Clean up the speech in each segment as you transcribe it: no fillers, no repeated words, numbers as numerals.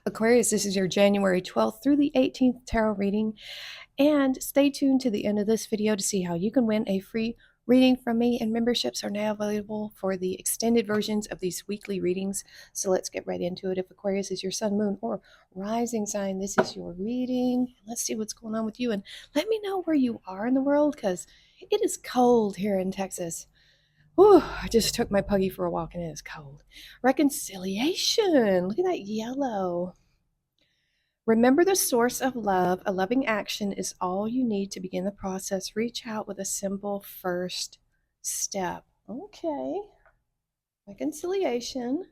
Aquarius, this is your January 12th through the 18th tarot reading. And stay tuned to the end of this video to see how you can win a free reading from me. And memberships are now available for the extended versions of these weekly readings. So let's get right into it. If Aquarius is your sun, moon, or rising sign, this is your reading. Let's see what's going on with you. And let me know where you are in the world because it is cold here in Texas. Whew, I just took my puggy for a walk and it is cold. Reconciliation. Look at that yellow. Remember the source of love. A loving action is all you need to begin the process. Reach out with a simple first step. Okay. Reconciliation.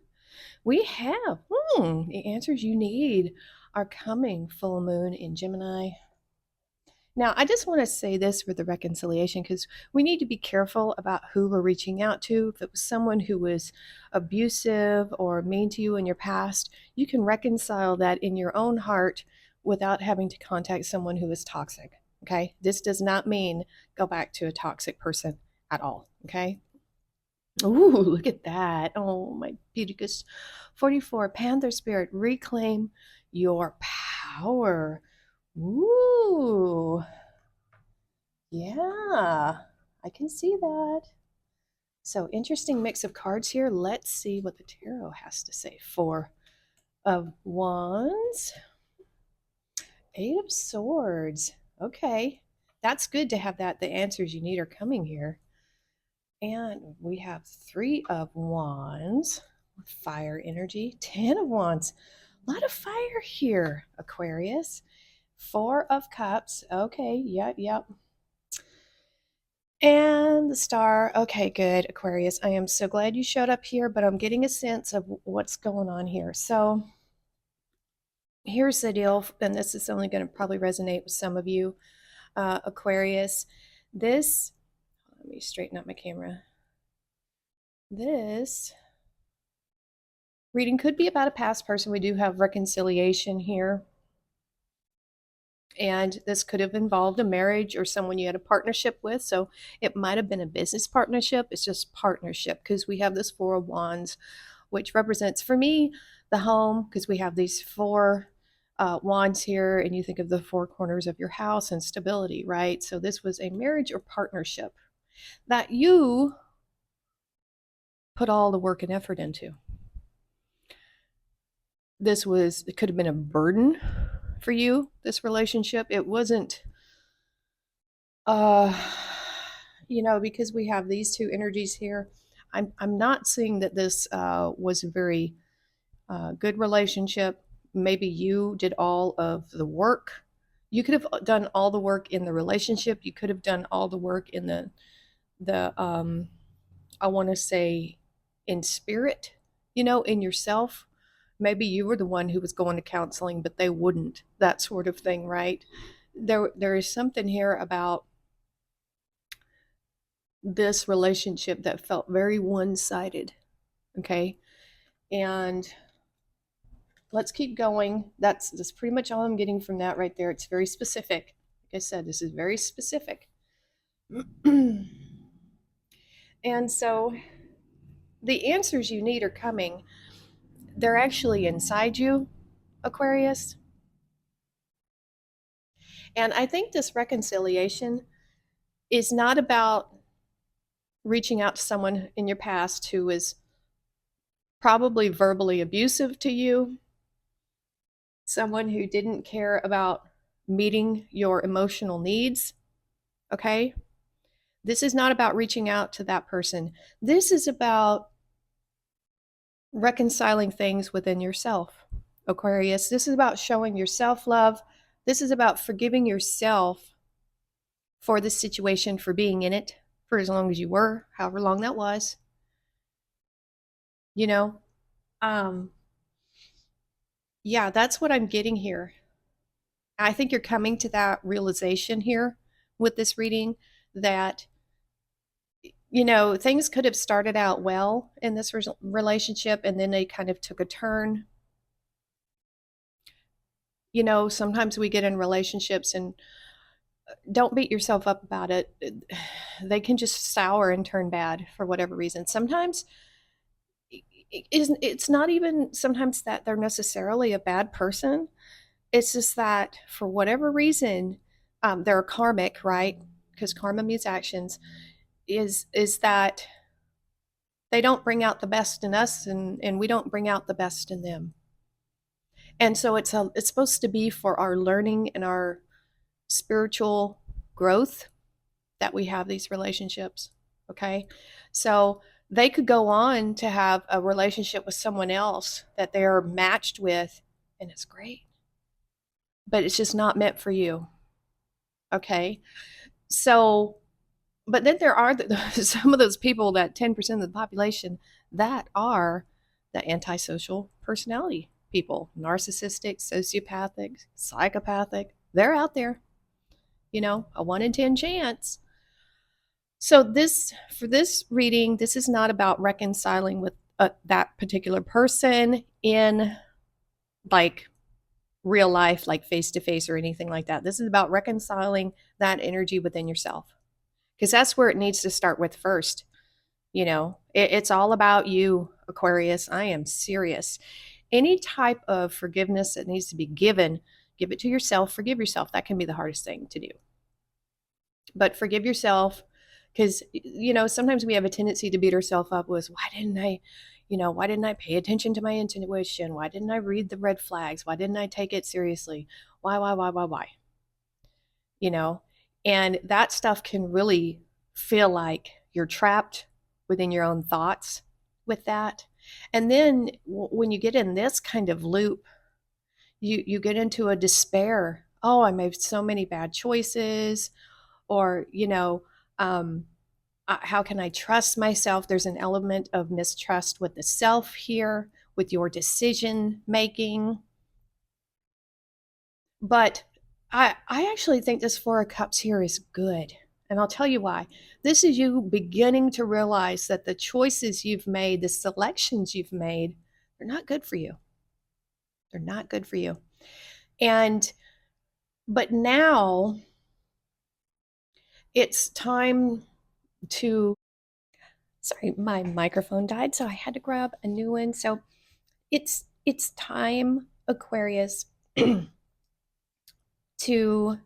We have the answers you need are coming. Full moon in Gemini. Now, I just want to say this for the reconciliation because we need to be careful about who we're reaching out to. If it was someone who was abusive or mean to you in your past, you can reconcile that in your own heart without having to contact someone who is toxic. Okay. This does not mean go back to a toxic person at all. Okay. Ooh, look at that. Oh, my beauticus. 44, Panther Spirit, reclaim your power. Ooh, yeah, I can see that. So interesting mix of cards here. Let's see what the tarot has to say. Four of Wands, Eight of Swords. Okay, that's good to have that. The answers you need are coming here. And we have Three of Wands, fire energy, 10 of Wands. A lot of fire here, Aquarius. Four of Cups. Okay, yep. And the Star. Okay, good, Aquarius. I am so glad you showed up here, but I'm getting a sense of what's going on here. So here's the deal, and this is only going to probably resonate with some of you, Aquarius. This, let me straighten up my camera. This reading could be about a past person. We do have reconciliation here. And this could have involved a marriage or someone you had a partnership with. So it might have been a business partnership. It's just partnership because we have this Four of Wands, which represents for me the home, because we have these four wands here, and you think of the four corners of your house and stability, right? So this was a marriage or partnership that you put all the work and effort into. It could have been a burden for you, this relationship. It wasn't, because we have these two energies here. I'm not seeing that this was a very good relationship. Maybe you did all of the work. You could have done all the work in the relationship. You could have done all the work in the I want to say in spirit, in yourself. Maybe you were the one who was going to counseling, but they wouldn't, that sort of thing, right? There is something here about this relationship that felt very one-sided. Okay. And let's keep going. That's pretty much all I'm getting from that right there. It's very specific. Like I said, this is very specific. And so the answers you need are coming. They're actually inside you, Aquarius. And I think this reconciliation is not about reaching out to someone in your past who is probably verbally abusive to you, someone who didn't care about meeting your emotional needs. Okay? This is not about reaching out to that person. This is about reconciling things within yourself, Aquarius. This is about showing yourself love. This is about forgiving yourself for the situation, for being in it for as long as you were, however long that was. You know, yeah, that's what I'm getting here. I think you're coming to that realization here with this reading that, things could have started out well in this relationship and then they kind of took a turn. Sometimes we get in relationships and don't beat yourself up about it. They can just sour and turn bad for whatever reason. Sometimes it's not even sometimes that they're necessarily a bad person. It's just that for whatever reason, they're karmic, right? Because karma means actions. Is that they don't bring out the best in us, and we don't bring out the best in them. And so it's supposed to be for our learning and our spiritual growth that we have these relationships. Okay. So they could go on to have a relationship with someone else that they're matched with, and it's great, but it's just not meant for you. Okay. So, but then there are some of those people, that 10% of the population, that are the antisocial personality people, narcissistic, sociopathic, psychopathic. They're out there, a 1 in 10 chance. So for this reading, this is not about reconciling with that particular person in like real life, like face to face or anything like that. This is about reconciling that energy within yourself, because that's where it needs to start with first. It's all about you, Aquarius. I am serious. Any type of forgiveness that needs to be given, give it to yourself. Forgive yourself. That can be the hardest thing to do. But forgive yourself, because sometimes we have a tendency to beat ourselves up with, why didn't I pay attention to my intuition? Why didn't I read the red flags? Why didn't I take it seriously? Why? you know and that stuff can really feel like you're trapped within your own thoughts with that. And then when you get in this kind of loop, you get into a despair. Oh, I made so many bad choices, or how can I trust myself? There's an element of mistrust with the self here, with your decision making. But I actually think this Four of Cups here is good. And I'll tell you why. This is you beginning to realize that the choices you've made, the selections you've made, they're not good for you. They're not good for you. But now it's time to, sorry, my microphone died, so I had to grab a new one. So it's time, Aquarius, to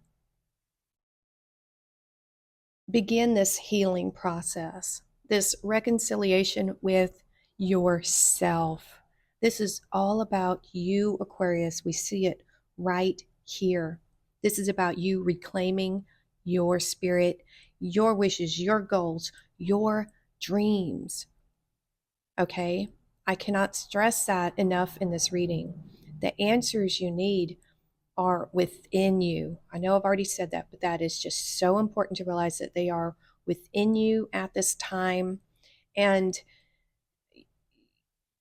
begin this healing process, this reconciliation with yourself. This is all about you, Aquarius. We see it right here. This is about you reclaiming your spirit, your wishes, your goals, your dreams. Okay? I cannot stress that enough in this reading. The answers you need are within you. I know I've already said that, but that is just so important to realize that they are within you at this time. And,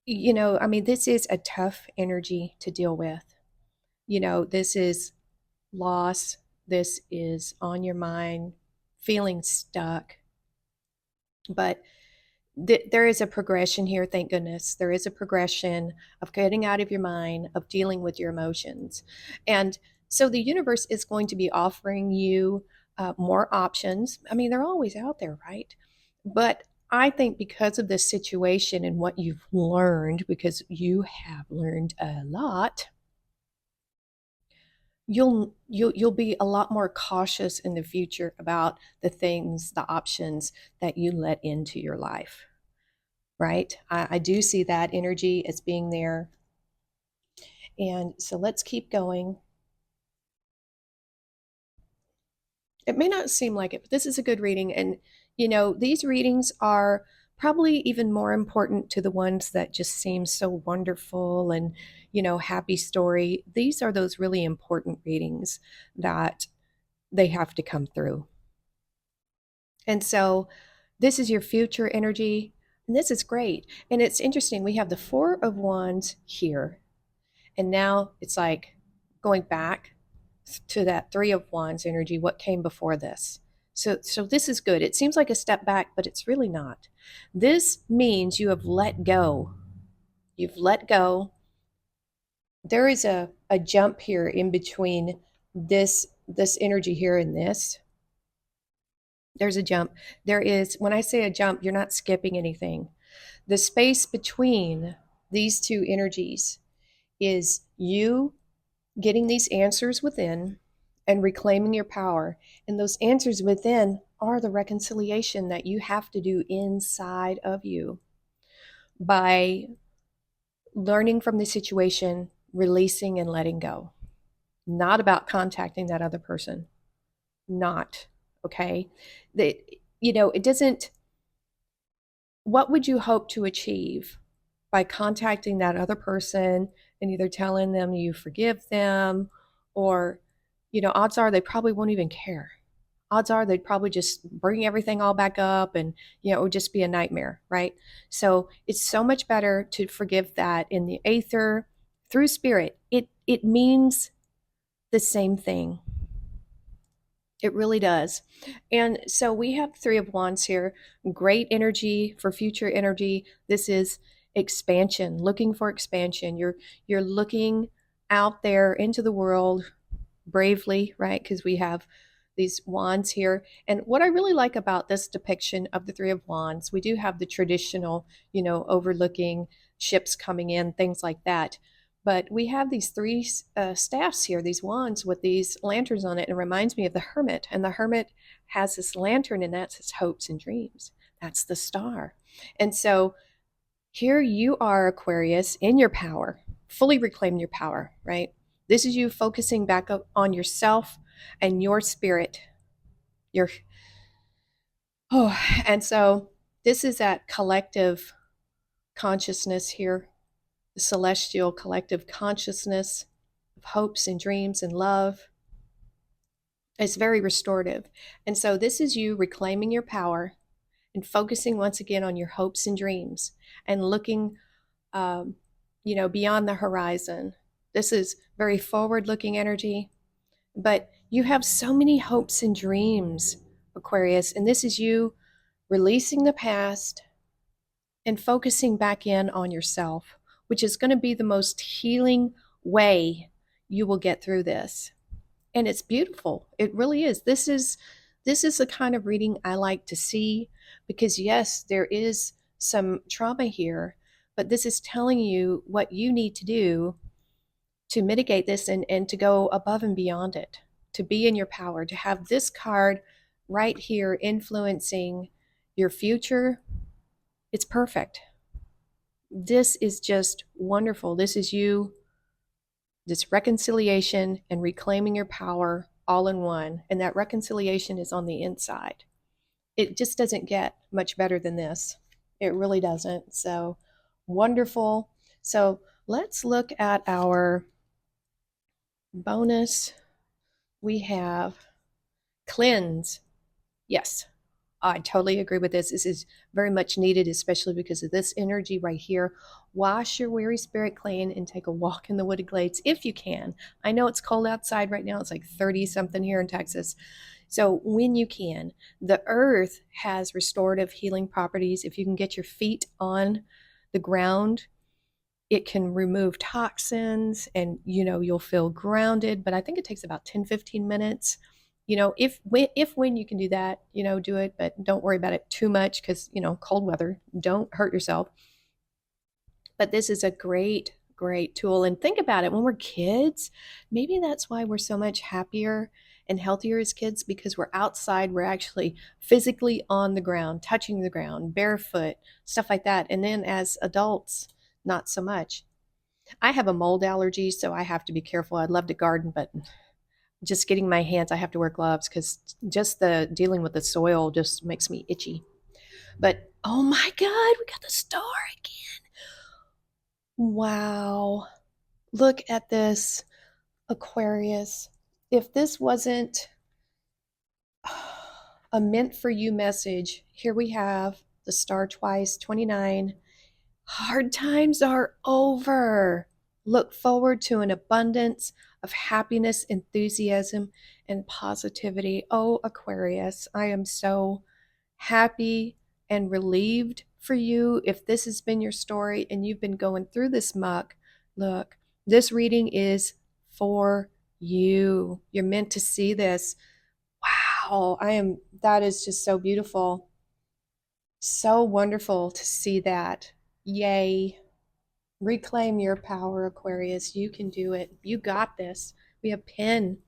this is a tough energy to deal with. This is loss. This is on your mind, feeling stuck. But there is a progression here, thank goodness. There is a progression of getting out of your mind, of dealing with your emotions. And so the universe is going to be offering you more options. I mean, they're always out there, right? But I think because of this situation and what you've learned, because you have learned a lot, you'll be a lot more cautious in the future about the things, the options that you let into your life. Right? I do see that energy as being there. And so let's keep going. It may not seem like it, but this is a good reading. And, these readings are probably even more important to the ones that just seem so wonderful and, happy story. These are those really important readings that they have to come through. And so this is your future energy. And this is great. And it's interesting. We have the Four of Wands here. And now it's like going back to that Three of Wands energy, what came before this. So this is good. It seems like a step back, but it's really not. This means you have let go. You've let go. There is a jump here in between this energy here and this. There's a jump. There is, when I say a jump, you're not skipping anything. The space between these two energies is you getting these answers within and reclaiming your power. And those answers within are the reconciliation that you have to do inside of you by learning from the situation, releasing and letting go. Not about contacting that other person. Not, okay? That, it doesn't, what would you hope to achieve by contacting that other person and either telling them you forgive them or, odds are they probably won't even care. Odds are they'd probably just bring everything all back up and, it would just be a nightmare, right? So it's so much better to forgive that in the aether through spirit. It means the same thing. It really does. And so we have Three of Wands here. Great energy for future energy. This is expansion, looking for expansion. You're looking out there into the world bravely, right? Because we have these wands here. And what I really like about this depiction of the Three of Wands, we do have the traditional, overlooking ships coming in, things like that. But we have these three staffs here, these wands with these lanterns on it. And it reminds me of the hermit. And the hermit has this lantern, and that's his hopes and dreams. That's the star. And so here you are, Aquarius, in your power, fully reclaim your power, right? This is you focusing back up on yourself and your spirit. And so this is that collective consciousness here, the celestial collective consciousness of hopes and dreams and love. It's very restorative. And so this is you reclaiming your power and focusing once again on your hopes and dreams and looking, beyond the horizon. This is very forward-looking energy, but you have so many hopes and dreams, Aquarius, and this is you releasing the past and focusing back in on yourself, which is going to be the most healing way you will get through this. And it's beautiful. It really is. This is the kind of reading I like to see because yes, there is some trauma here, but this is telling you what you need to do to mitigate this and to go above and beyond it, to be in your power, to have this card right here influencing your future. It's perfect. This is just wonderful. This is you, this reconciliation and reclaiming your power all in one. And that reconciliation is on the inside. It just doesn't get much better than this. It really doesn't. So wonderful. So let's look at our bonus. We have cleanse. Yes, I totally agree with this. This is very much needed, especially because of this energy right here. Wash your weary spirit clean and take a walk in the wooded glades if you can. I know it's cold outside right now. It's like 30 something here in Texas. So when you can, the earth has restorative healing properties. If you can get your feet on the ground, it can remove toxins and you'll feel grounded, but I think it takes about 10-15 minutes. If when you can do that, do it, but don't worry about it too much because cold weather, don't hurt yourself. But this is a great tool. And think about it, when we're kids, maybe that's why we're so much happier and healthier as kids, because we're outside, we're actually physically on the ground, touching the ground, barefoot, stuff like that. And then as adults, not so much. I have a mold allergy, so I have to be careful. I'd love to garden, but just getting my hands, I have to wear gloves because just the dealing with the soil just makes me itchy. But oh my God, we got the star again. Wow. Look at this, Aquarius. If this wasn't a meant for you message, here we have the star twice, 29. Hard times are over. Look forward to an abundance of happiness, enthusiasm, and positivity. Oh, Aquarius, I am so happy and relieved for you. If this has been your story and you've been going through this muck, look, this reading is for you. You're meant to see this. Wow, that is just so beautiful. So wonderful to see that. Yay. Reclaim your power, Aquarius. You can do it. You got this. We have Pen.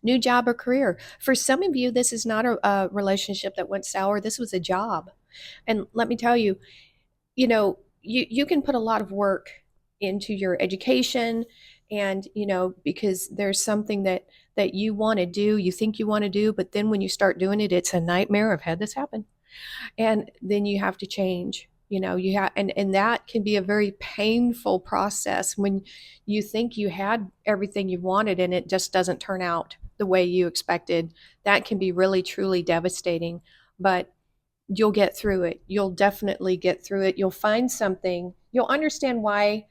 New job or career. For some of you, this is not a relationship that went sour. This was a job. And let me tell you, you can put a lot of work into your education, and because there's something that you want to do, you think you want to do, but then when you start doing it, it's a nightmare. I've had this happen. And then you have to change. You have, and that can be a very painful process when you think you had everything you wanted and it just doesn't turn out the way you expected. That can be really truly devastating, but you'll get through it. You'll definitely get through it. You'll find something. You'll understand why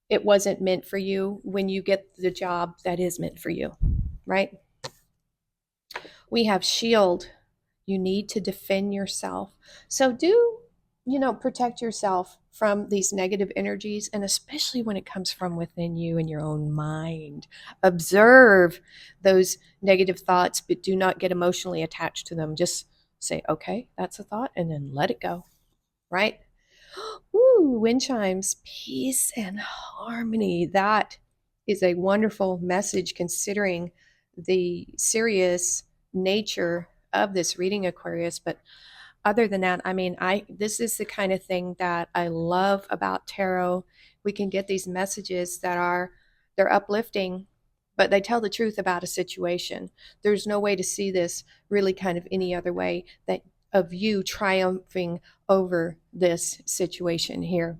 it wasn't meant for you when you get the job that is meant for you, right? We have Shield. You need to defend yourself. So protect yourself from these negative energies, and especially when it comes from within you in your own mind. Observe those negative thoughts, but do not get emotionally attached to them. Just say, okay, that's a thought, and then let it go, right? Ooh, wind chimes, peace and harmony. That is a wonderful message considering the serious nature of this reading, Aquarius. But other than that, I mean, this is the kind of thing that I love about tarot. We can get these messages they're uplifting, but they tell the truth about a situation. There's no way to see this really kind of any other way that of you triumphing over this situation here.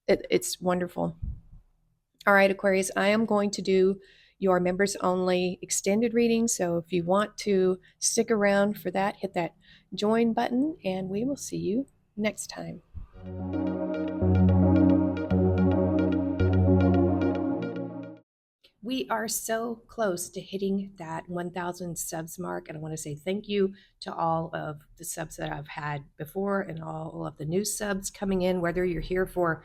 It's wonderful. All right, Aquarius, I am going to do your members only extended reading. So if you want to stick around for that, hit that join button, and we will see you next time. We are so close to hitting that 1,000 subs mark, and I want to say thank you to all of the subs that I've had before and all of the new subs coming in, whether you're here for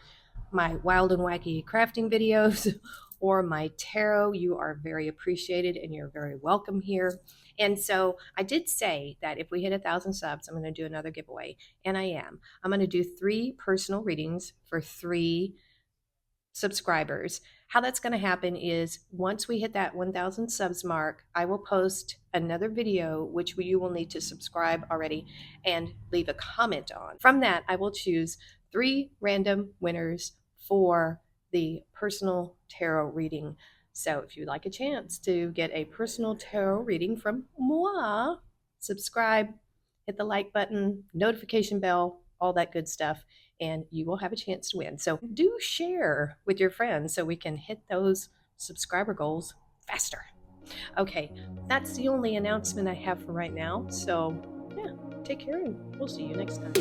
my wild and wacky crafting videos or my tarot. You are very appreciated and you're very welcome here. And so I did say that if we hit 1,000 subs, I'm going to do another giveaway, and I am. I'm going to do 3 personal readings for 3 subscribers. How that's going to happen is once we hit that 1,000 subs mark, I will post another video, which you will need to subscribe already and leave a comment on. From that, I will choose 3 random winners for the personal tarot reading. So if you'd like a chance to get a personal tarot reading from moi, subscribe, hit the like button, notification bell, all that good stuff, and you will have a chance to win. So do share with your friends so we can hit those subscriber goals faster. Okay, that's the only announcement I have for right now. So yeah, take care and we'll see you next time.